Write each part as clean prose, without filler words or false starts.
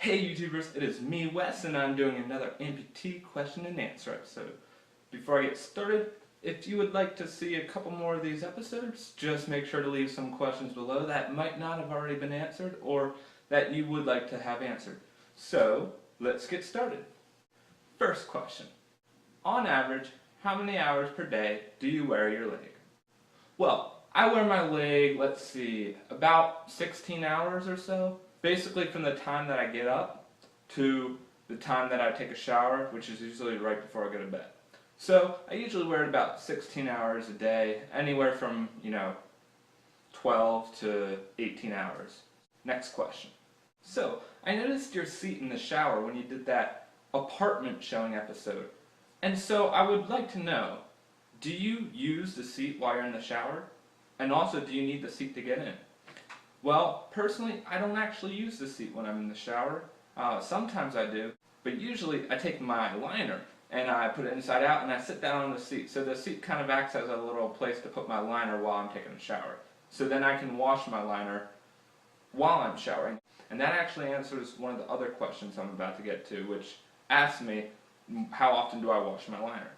Hey YouTubers, it is me, Wes, and I'm doing another Amputee question and answer episode. Before I get started, if you would like to see a couple more of these episodes, just make sure to leave some questions below that might not have already been answered or that you would like to have answered. So, let's get started. First question. On average, how many hours per day do you wear your leg? Well, I wear my leg, let's see, about 16 hours or so. Basically from the time that I get up to the time that I take a shower, which is usually right before I go to bed. So I usually wear it about 16 hours a day, anywhere from, 12 to 18 hours. Next question. So, I noticed your seat in the shower when you did that apartment showing episode. And so I would like to know, do you use the seat while you're in the shower? And also, do you need the seat to get in? Well, personally, I don't actually use the seat when I'm in the shower. Sometimes I do, but usually I take my liner and I put it inside out and I sit down on the seat. So the seat kind of acts as a little place to put my liner while I'm taking a shower. So then I can wash my liner while I'm showering. And that actually answers one of the other questions I'm about to get to, which asks me, how often do I wash my liner?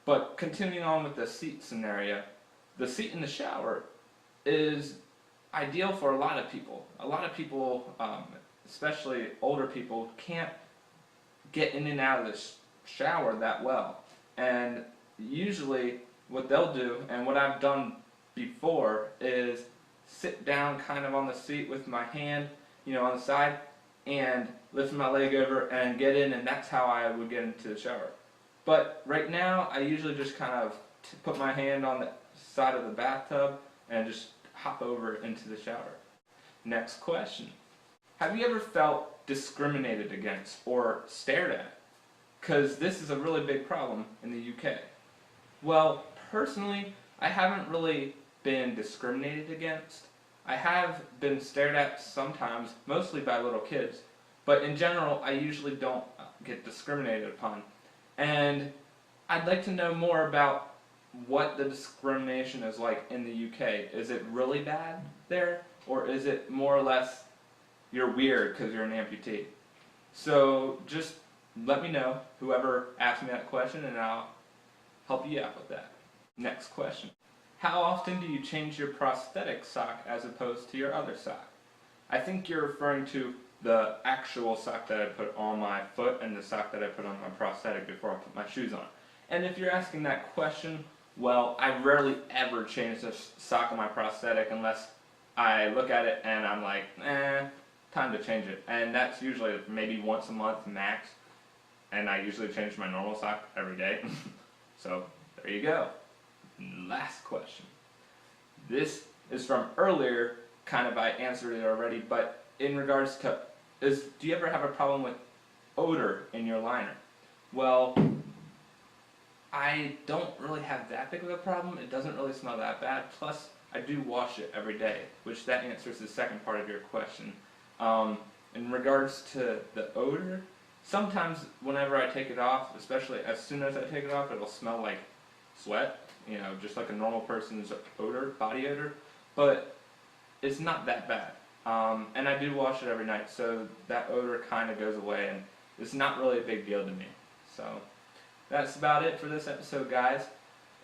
But continuing on with the seat scenario, the seat in the shower is ideal for a lot of people. A lot of people, especially older people, can't get in and out of the shower that well. And usually what they'll do, and what I've done before, is sit down kind of on the seat with my hand, on the side, and lift my leg over and get in, and that's how I would get into the shower. But right now, I usually just kind of put my hand on the side of the bathtub and just hop over into the shower. Next question. Have you ever felt discriminated against or stared at? Because this is a really big problem in the UK. Well, personally, I haven't really been discriminated against. I have been stared at sometimes, mostly by little kids, but in general, I usually don't get discriminated upon. And I'd like to know more about what the discrimination is like in the UK. Is it really bad there, or is it more or less you're weird because you're an amputee? So just let me know, whoever asked me that question, and I'll help you out with that. Next question. How often do you change your prosthetic sock as opposed to your other sock? I think you're referring to the actual sock that I put on my foot and the sock that I put on my prosthetic before I put my shoes on. And if you're asking that question, well, I rarely ever change the sock on my prosthetic unless I look at it and I'm like, time to change it. And that's usually maybe once a month max. And I usually change my normal sock every day. So, there you go. Last question. This is from earlier, kind of I answered it already, but in regards to, do you ever have a problem with odor in your liner? Well, I don't really have that big of a problem. It doesn't really smell that bad. Plus, I do wash it every day, which that answers the second part of your question. In regards to the odor, sometimes whenever I take it off, especially as soon as I take it off, it'll smell like sweat, just like a normal person's odor, body odor, but it's not that bad. And I do wash it every night, so that odor kind of goes away, and it's not really a big deal to me. So that's about it for this episode, guys.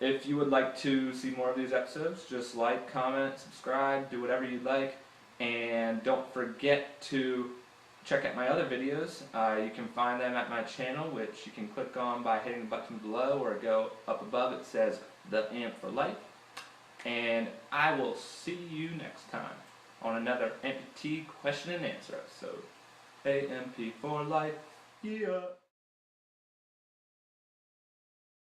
If you would like to see more of these episodes, just like, comment, subscribe, do whatever you'd like. And don't forget to check out my other videos. You can find them at my channel, which you can click on by hitting the button below, or go up above. It says The Amp for Life. And I will see you next time on another Amputee question and answer episode. AMP for life. Yeah.